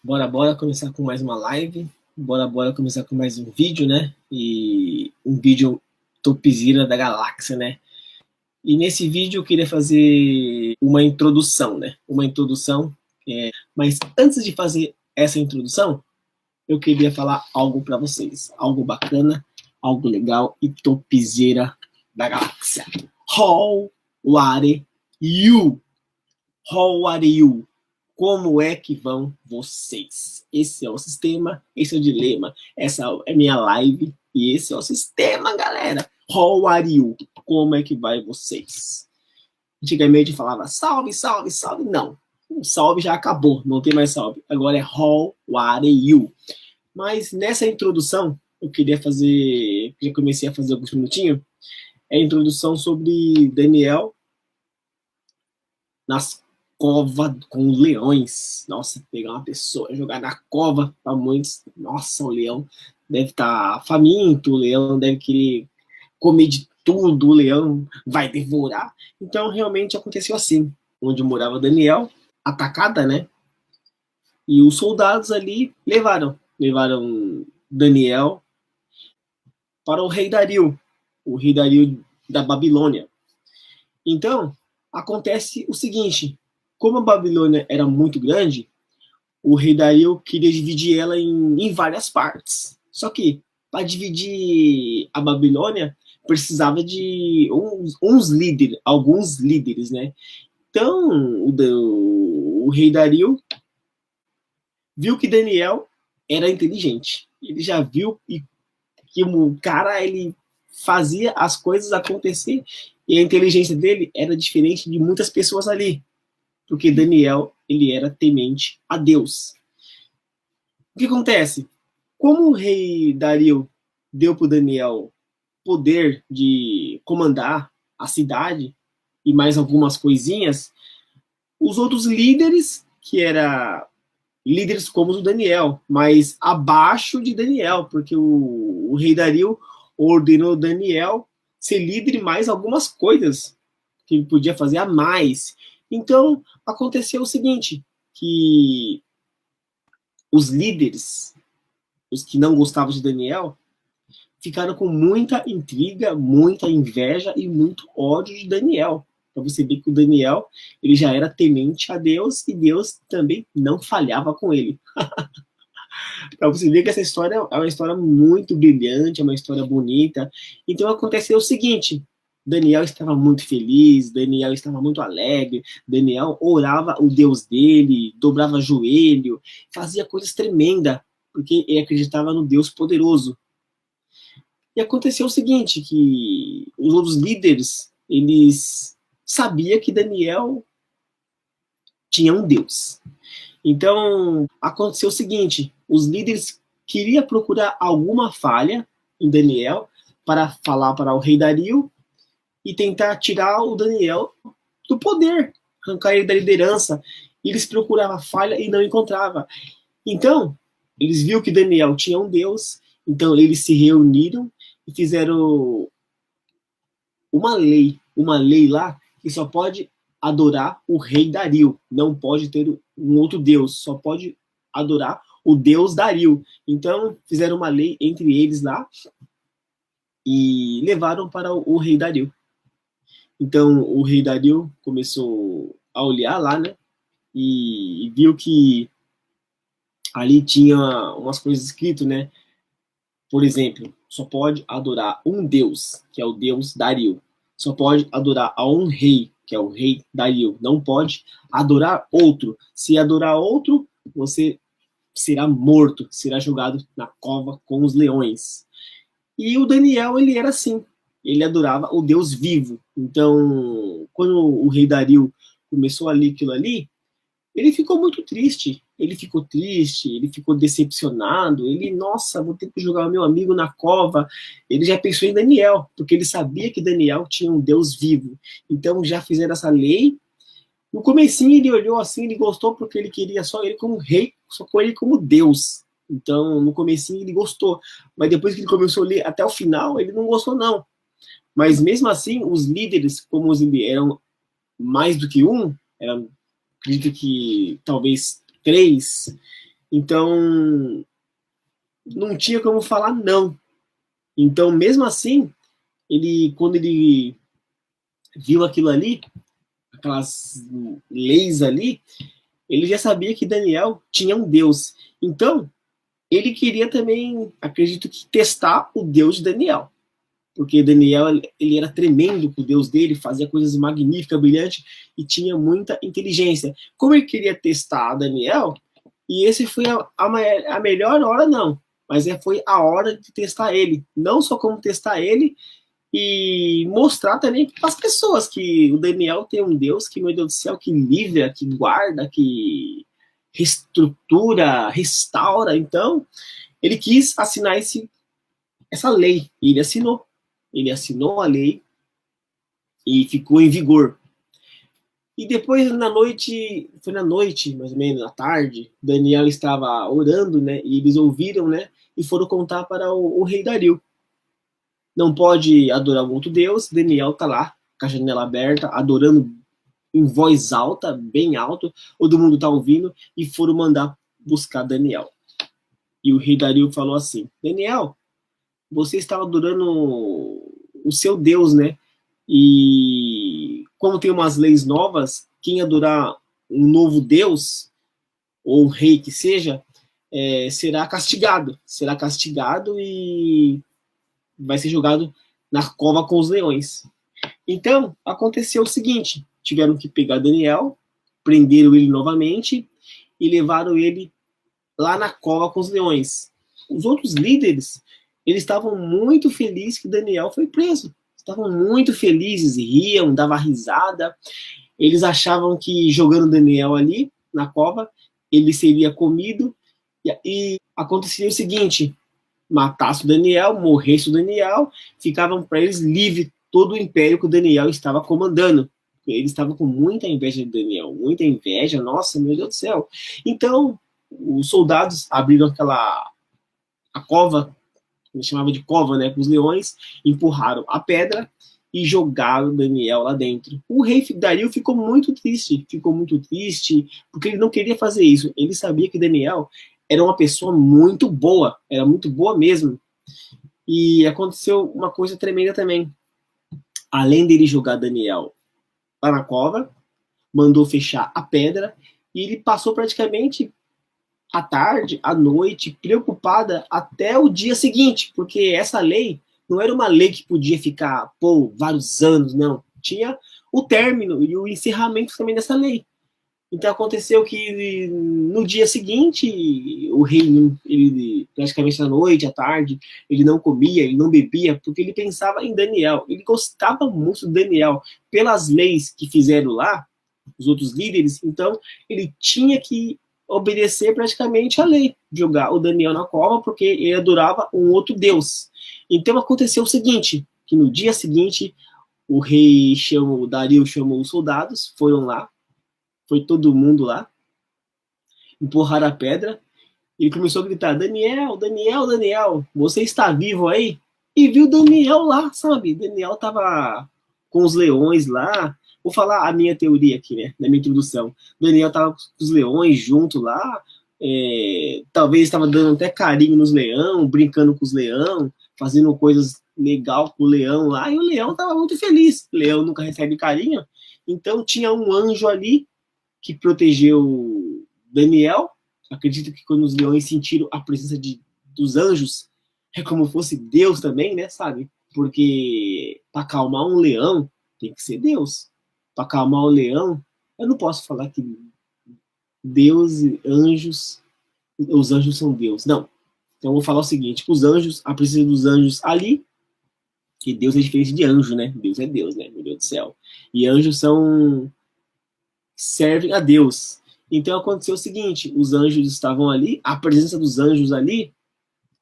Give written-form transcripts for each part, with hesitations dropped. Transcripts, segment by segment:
Bora começar com mais uma live. Bora começar com mais um vídeo, né? E um vídeo topzera da galáxia, né? E nesse vídeo eu queria fazer uma introdução, né? Uma introdução. Mas antes de fazer essa introdução, eu queria falar algo para vocês. Algo bacana, algo legal e topzera da galáxia. How are you? How are you? Como é que vão vocês? Esse é o sistema, esse é o dilema, essa é minha live e esse é o sistema, galera. How are you? Como é que vai vocês? Antigamente falava salve, salve, salve. Não, o salve já acabou, não tem mais salve. Agora é how are you? Mas nessa introdução, eu queria fazer, já comecei a fazer alguns minutinhos, é a introdução sobre Daniel nas cova com leões. Nossa, pegar uma pessoa, jogar na cova para muitos. Nossa, o leão deve estar faminto, o leão deve querer comer de tudo, o leão vai devorar. Então, realmente aconteceu assim. Onde morava Daniel, atacada, né? E os soldados ali levaram Daniel para o rei Dario da Babilônia. Então, acontece o seguinte: como a Babilônia era muito grande, o rei Dario queria dividir ela em várias partes. Só que, para dividir a Babilônia, precisava de alguns líderes, né? Então, o rei Dario viu que Daniel era inteligente. Ele já viu que o cara, ele fazia as coisas acontecer e a inteligência dele era diferente de muitas pessoas ali, porque Daniel, ele era temente a Deus. O que acontece? Como o rei Dario deu para Daniel poder de comandar a cidade e mais algumas coisinhas, os outros líderes, que eram líderes como o Daniel, mas abaixo de Daniel, porque o rei Dario ordenou Daniel ser líder em mais algumas coisas que ele podia fazer a mais. Então, aconteceu o seguinte, que os líderes, os que não gostavam de Daniel, ficaram com muita intriga, muita inveja e muito ódio de Daniel. Para você ver que o Daniel, ele já era temente a Deus e Deus também não falhava com ele. Para você ver que essa história é uma história muito brilhante, é uma história bonita. Então aconteceu o seguinte: Daniel estava muito feliz, Daniel estava muito alegre, Daniel orava o Deus dele, dobrava joelho, fazia coisas tremendas, porque ele acreditava no Deus poderoso. E aconteceu o seguinte, que os outros líderes, eles sabiam que Daniel tinha um Deus. Então, aconteceu o seguinte, os líderes queriam procurar alguma falha em Daniel para falar para o rei Dario e tentar tirar o Daniel do poder, arrancar ele da liderança. E eles procuravam a falha e não encontravam. Então, eles viram que Daniel tinha um Deus, então eles se reuniram e fizeram uma lei lá que só pode adorar o rei Dario, não pode ter um outro deus, só pode adorar o deus Dario. Então fizeram uma lei entre eles lá e levaram para o rei Dario. Então o rei Dario começou a olhar lá, né? E viu que ali tinha umas coisas escritas, né? Por exemplo, só pode adorar um deus, que é o deus Dario. Só pode adorar a um rei, que é o rei Dario. Não pode adorar outro. Se adorar outro, você será morto, será jogado na cova com os leões. E o Daniel, ele era assim. Ele adorava o Deus vivo. Então, quando o rei Dario começou a ler aquilo ali, ele ficou muito triste. Ele ficou decepcionado. Ele, nossa, vou ter que jogar o meu amigo na cova. Ele já pensou em Daniel, porque ele sabia que Daniel tinha um Deus vivo. Então já fizeram essa lei. No comecinho ele olhou assim, ele gostou porque ele queria só ele como rei, só com ele como Deus. Então, no comecinho ele gostou. Mas depois que ele começou a ler até o final, ele não gostou não. Mas mesmo assim, os líderes, como eles eram mais do que um, eram, acredito que talvez três, Então, não tinha como falar não. Então, mesmo assim, quando ele viu aquilo ali, aquelas leis ali, ele já sabia que Daniel tinha um Deus. Então, ele queria também, acredito que, testar o Deus de Daniel. Porque Daniel, ele era tremendo com o Deus dele, fazia coisas magníficas, brilhantes, e tinha muita inteligência. Como ele queria testar Daniel, e esse foi a melhor hora, não, mas foi a hora de testar ele. Não só como testar ele, e mostrar também para as pessoas que o Daniel tem um Deus que, meu Deus do céu, que livra, que guarda, que reestrutura, restaura. Então, ele quis assinar essa lei, e ele assinou. Ele assinou a lei e ficou em vigor. E depois, na noite, foi na noite, mais ou menos, à tarde, Daniel estava orando, né? E eles ouviram, né? E foram contar para o rei Dario. Não pode adorar um outro Deus. Daniel tá lá, com a janela aberta, adorando em voz alta, bem alto. Todo mundo tá ouvindo e foram mandar buscar Daniel. E o rei Dario falou assim: Daniel, você estava adorando o seu Deus, né? E como tem umas leis novas, quem adorar um novo Deus, ou rei que seja, será castigado. Será castigado e vai ser jogado na cova com os leões. Então, aconteceu o seguinte: tiveram que pegar Daniel, prenderam ele novamente e levaram ele lá na cova com os leões. Os outros líderes, eles estavam muito felizes que Daniel foi preso. Estavam muito felizes, riam, davam risada. Eles achavam que jogando Daniel ali na cova, ele seria comido e aconteceria o seguinte: matasse o Daniel, morresse o Daniel, ficavam para eles livre todo o império que o Daniel estava comandando. Eles estavam com muita inveja de Daniel, muita inveja, nossa, meu Deus do céu. Então, os soldados abriram a cova, que chamava de cova, né, com os leões, empurraram a pedra e jogaram Daniel lá dentro. O rei Dario ficou muito triste, porque ele não queria fazer isso. Ele sabia que Daniel era uma pessoa muito boa, era muito boa mesmo. E aconteceu uma coisa tremenda também. Além dele jogar Daniel lá na cova, mandou fechar a pedra e ele passou praticamente a tarde, a noite, preocupada até o dia seguinte, porque essa lei não era uma lei que podia ficar, vários anos, não. Tinha o término e o encerramento também dessa lei. Então aconteceu que no dia seguinte, o rei, ele praticamente à noite, à tarde, ele não comia, ele não bebia, porque ele pensava em Daniel. Ele gostava muito de Daniel. Pelas leis que fizeram lá, os outros líderes, então ele tinha que obedecer praticamente a lei, jogar o Daniel na cova, porque ele adorava um outro Deus. Então aconteceu o seguinte, que no dia seguinte, o Dario chamou os soldados, foram lá, foi todo mundo lá, empurraram a pedra, e ele começou a gritar: Daniel, Daniel, Daniel, você está vivo aí? E viu Daniel lá, sabe? Daniel tava com os leões lá. Vou falar a minha teoria aqui, né? Na minha introdução. Daniel tava com os leões junto lá. Talvez estava dando até carinho nos leão, brincando com os leão, fazendo coisas legal com o leão lá. E o leão tava muito feliz. O leão nunca recebe carinho. Então tinha um anjo ali que protegeu Daniel. Acredito que quando os leões sentiram a presença dos anjos, é como fosse Deus também, né, sabe? Porque para acalmar um leão, tem que ser Deus. Para acalmar o leão, eu não posso falar que Deus e anjos, os anjos são Deus. Não. Então eu vou falar o seguinte: os anjos, a presença dos anjos ali, que Deus é diferente de anjo, né? Deus é Deus, né? Meu Deus do céu. E anjos servem a Deus. Então aconteceu o seguinte: os anjos estavam ali, a presença dos anjos ali,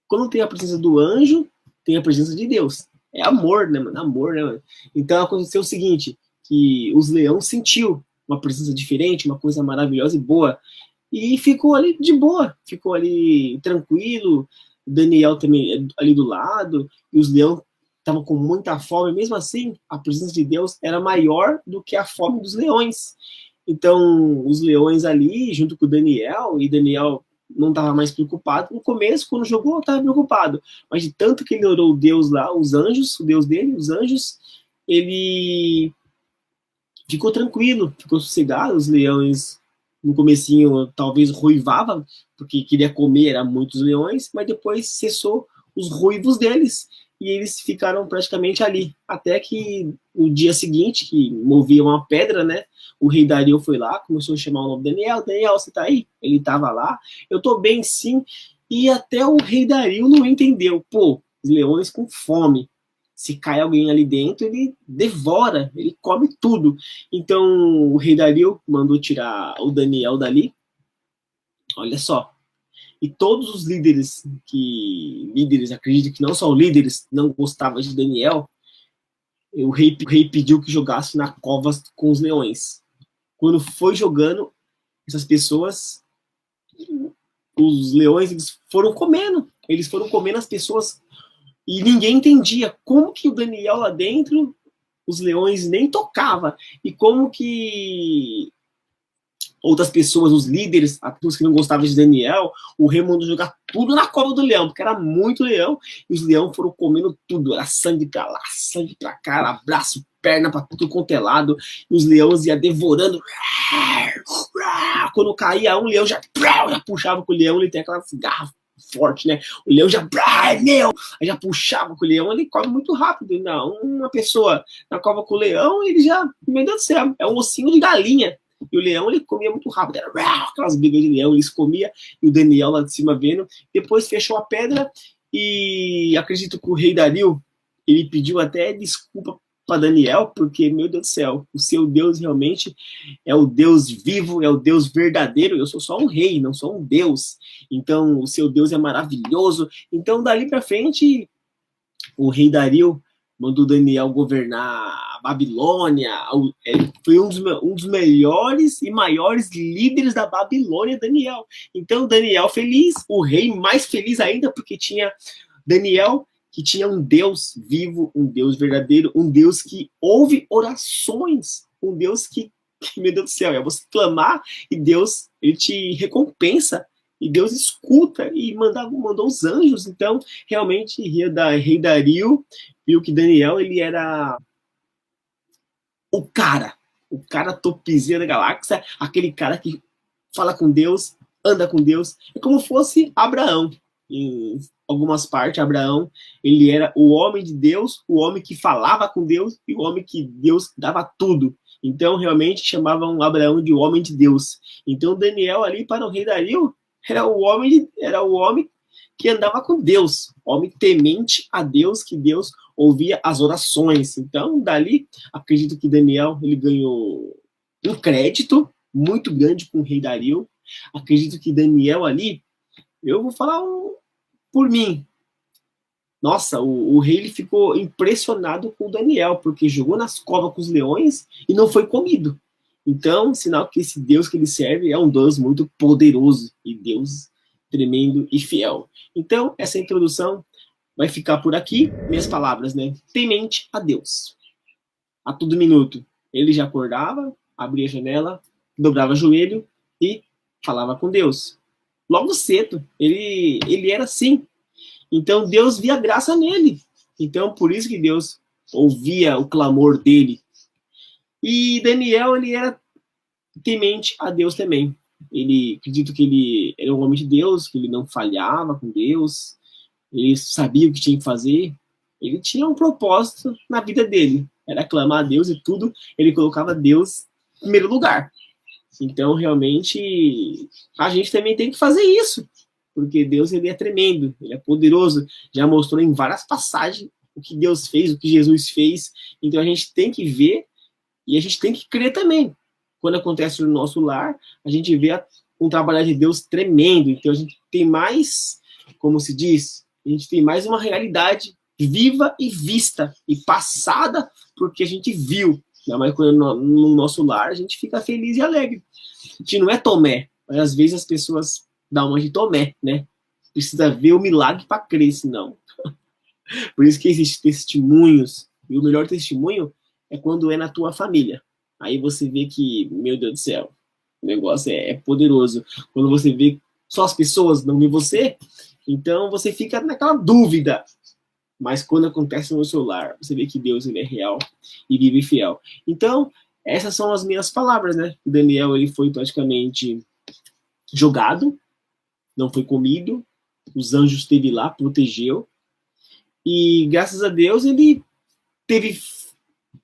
quando tem a presença do anjo, tem a presença de Deus. É amor, né, mano? Amor, né, mano? Então aconteceu o seguinte, que os leões sentiu uma presença diferente, uma coisa maravilhosa e boa, e ficou ali de boa, ficou ali tranquilo, Daniel também ali do lado, e os leões estavam com muita fome, mesmo assim, a presença de Deus era maior do que a fome dos leões. Então, os leões ali, junto com o Daniel, e Daniel não estava mais preocupado. No começo, quando jogou, estava preocupado. Mas de tanto que ele orou o Deus lá, os anjos, o Deus dele, os anjos, ele ficou tranquilo, ficou sossegado. Os leões, no comecinho, talvez ruivavam, porque queria comer, eram muitos leões, mas depois cessou os ruivos deles, e eles ficaram praticamente ali, até que o dia seguinte, que movia uma pedra, né, o rei Dario foi lá, começou a chamar o nome Daniel, Daniel, você tá aí? Ele tava lá, eu tô bem sim, e até o rei Dario não entendeu, pô, os leões com fome, se cai alguém ali dentro, ele devora, ele come tudo. Então o rei Dario mandou tirar o Daniel dali. Olha só. E todos os líderes, acredito que não só os líderes não gostavam de Daniel, o rei pediu que jogasse na cova com os leões. Quando foi jogando, essas pessoas, os leões, eles foram comendo as pessoas, e ninguém entendia como que o Daniel lá dentro, os leões nem tocava, e como que outras pessoas, os líderes, as pessoas que não gostavam de Daniel, o rei mandou jogar tudo na cova do leão, porque era muito leão, e os leões foram comendo tudo, era sangue pra lá, sangue pra cá, era braço, perna pra tudo quanto é lado, e os leões iam devorando. Quando caía um leão, já puxava com o leão, ele tem aquelas garras forte, né? O leão já, meu! Aí já puxava com o leão, ele come muito rápido. Não, uma pessoa na cova com o leão, ele já, meu Deus do céu, é um ossinho de galinha. E o leão, ele comia muito rápido, era aquelas brigas de leão, eles comia, e o Daniel lá de cima vendo. Depois fechou a pedra, e acredito que o rei Dario, ele pediu até desculpa para Daniel, porque, meu Deus do céu, o seu Deus realmente é o Deus vivo, é o Deus verdadeiro. Eu sou só um rei, não sou um Deus. Então, o seu Deus é maravilhoso. Então, dali para frente, o rei Dario mandou Daniel governar a Babilônia. Ele foi um dos melhores e maiores líderes da Babilônia, Daniel. Então, Daniel feliz, o rei mais feliz ainda, porque tinha Daniel, que tinha um Deus vivo, um Deus verdadeiro, um Deus que ouve orações, um Deus que meu Deus do céu, é você clamar e Deus, ele te recompensa, e Deus escuta, e mandou os anjos. Então, realmente, rei Dario viu que Daniel, ele era o cara topzera da galáxia, aquele cara que fala com Deus, anda com Deus, é como fosse Abraão. Em algumas partes, Abraão, ele era o homem de Deus, o homem que falava com Deus e o homem que Deus dava tudo. Então, realmente, chamavam Abraão de homem de Deus. Então, Daniel ali para o rei Dario era o homem que andava com Deus, homem temente a Deus, que Deus ouvia as orações. Então, dali, acredito que Daniel, ele ganhou um crédito muito grande com o rei Dario. Acredito que Daniel ali, eu vou falar por mim. Nossa, o rei ele ficou impressionado com o Daniel, porque jogou nas covas com os leões e não foi comido. Então, sinal que esse Deus que ele serve é um Deus muito poderoso, e Deus tremendo e fiel. Então, essa introdução vai ficar por aqui. Minhas palavras, né? Temente a Deus. A todo minuto, ele já acordava, abria a janela, dobrava o joelho e falava com Deus. Logo cedo, ele era assim. Então, Deus via graça nele. Então, por isso que Deus ouvia o clamor dele. E Daniel, ele era temente a Deus também. Acredito que ele era um homem de Deus, que ele não falhava com Deus, ele sabia o que tinha que fazer, ele tinha um propósito na vida dele, era clamar a Deus, e tudo ele colocava Deus em primeiro lugar. Então, realmente, a gente também tem que fazer isso, porque Deus, ele é tremendo, ele é poderoso, já mostrou em várias passagens o que Deus fez, o que Jesus fez. Então, a gente tem que ver e a gente tem que crer também. Quando acontece no nosso lar, a gente vê um trabalho de Deus tremendo. Então, a gente tem mais, como se diz, a gente tem mais uma realidade viva e vista e passada, porque a gente viu. Mas quando no nosso lar, a gente fica feliz e alegre. A gente não é Tomé, mas às vezes as pessoas dão uma de Tomé, né? Precisa ver o milagre para crer, senão. Por isso que existem testemunhos, e o melhor testemunho é quando é na tua família. Aí você vê que, meu Deus do céu, o negócio é poderoso. Quando você vê só as pessoas não veem você, então você fica naquela dúvida. Mas quando acontece no celular, você vê que Deus ele é real e vive fiel. Então, essas são as minhas palavras, né? O Daniel ele foi praticamente jogado, não foi comido, os anjos esteve lá, protegeu, e graças a Deus ele teve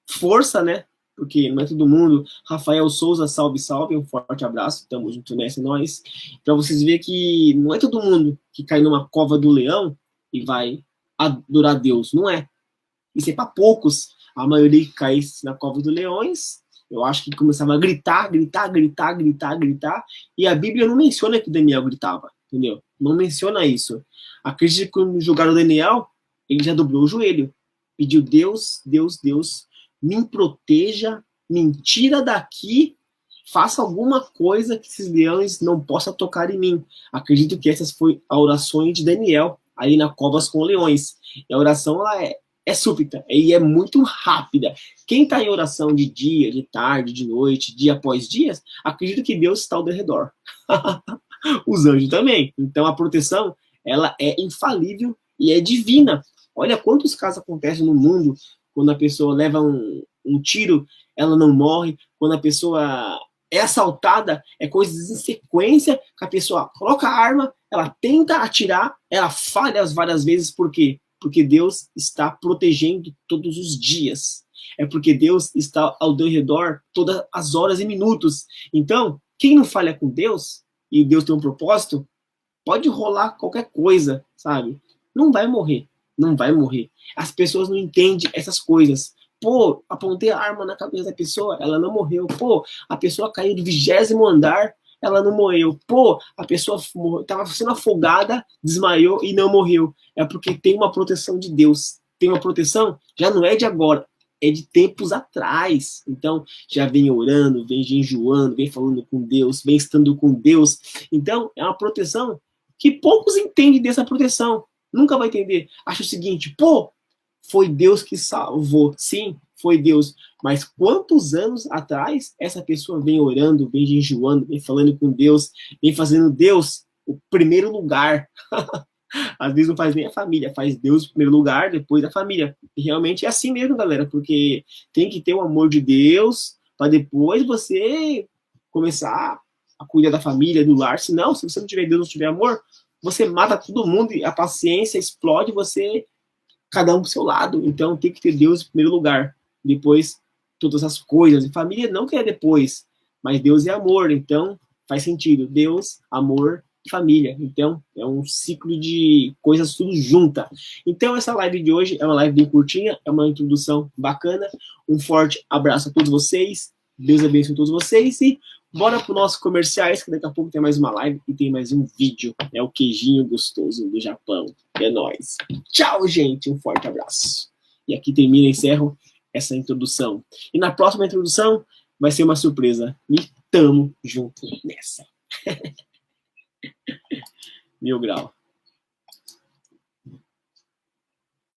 força, né? Porque não é todo mundo. Rafael Souza, salve, salve, um forte abraço, tamo junto nessa, nós. Pra vocês verem que não é todo mundo que cai numa cova do leão e vai adorar Deus, não é. Isso é para poucos. A maioria que cai na cova dos leões, eu acho que começava a gritar, e a Bíblia não menciona que Daniel gritava, entendeu? Não menciona isso. Acredito que quando julgaram Daniel, ele já dobrou o joelho, pediu Deus, me proteja, me tira daqui, faça alguma coisa que esses leões não possam tocar em mim. Acredito que essas foi a oração de Daniel, aí na covas com leões. E a oração, ela é súbita e é muito rápida. Quem está em oração de dia, de tarde, de noite, dia após dia, acredito que Deus está ao redor. Os anjos também. Então a proteção, ela é infalível e é divina. Olha quantos casos acontecem no mundo quando a pessoa leva um tiro, ela não morre. Quando a pessoa é assaltada, é coisas em sequência, que a pessoa coloca a arma, ela tenta atirar, ela falha várias vezes, por quê? Porque Deus está protegendo todos os dias. É porque Deus está ao teu redor todas as horas e minutos. Então, quem não falha com Deus, e Deus tem um propósito, pode rolar qualquer coisa, sabe? Não vai morrer. Não vai morrer. As pessoas não entendem essas coisas. Pô, apontei a arma na cabeça da pessoa, ela não morreu. Pô, a pessoa caiu do 20º andar, ela não morreu. Pô, a pessoa estava sendo afogada, desmaiou e não morreu. É porque tem uma proteção de Deus. Tem uma proteção, já não é de agora, é de tempos atrás. Então, já vem orando, vem jejuando, vem falando com Deus, vem estando com Deus. Então, é uma proteção que poucos entendem dessa proteção. Nunca vai entender. Acha o seguinte, pô, foi Deus que salvou. Sim, foi Deus. Mas quantos anos atrás essa pessoa vem orando, vem jejuando, vem falando com Deus, vem fazendo Deus o primeiro lugar. Às vezes não faz nem a família, faz Deus o primeiro lugar, depois a família. E realmente é assim mesmo, galera, porque tem que ter o amor de Deus para depois você começar a cuidar da família, do lar. Senão, se você não tiver Deus, não tiver amor, você mata todo mundo e a paciência explode, você, cada um pro seu lado. Então tem que ter Deus em primeiro lugar. Depois, todas as coisas. E família não que é depois, mas Deus é amor. Então faz sentido. Deus, amor, família. Então é um ciclo de coisas tudo junta. Então essa live de hoje é uma live bem curtinha, é uma introdução bacana. Um forte abraço a todos vocês. Deus abençoe todos vocês e bora pro nosso comerciais, que daqui a pouco tem mais uma live e tem mais um vídeo. É o queijinho gostoso do Japão. É nóis. Tchau, gente. Um forte abraço. E aqui termina e encerro essa introdução. E na próxima introdução vai ser uma surpresa. E tamo junto nessa. 1000 grau.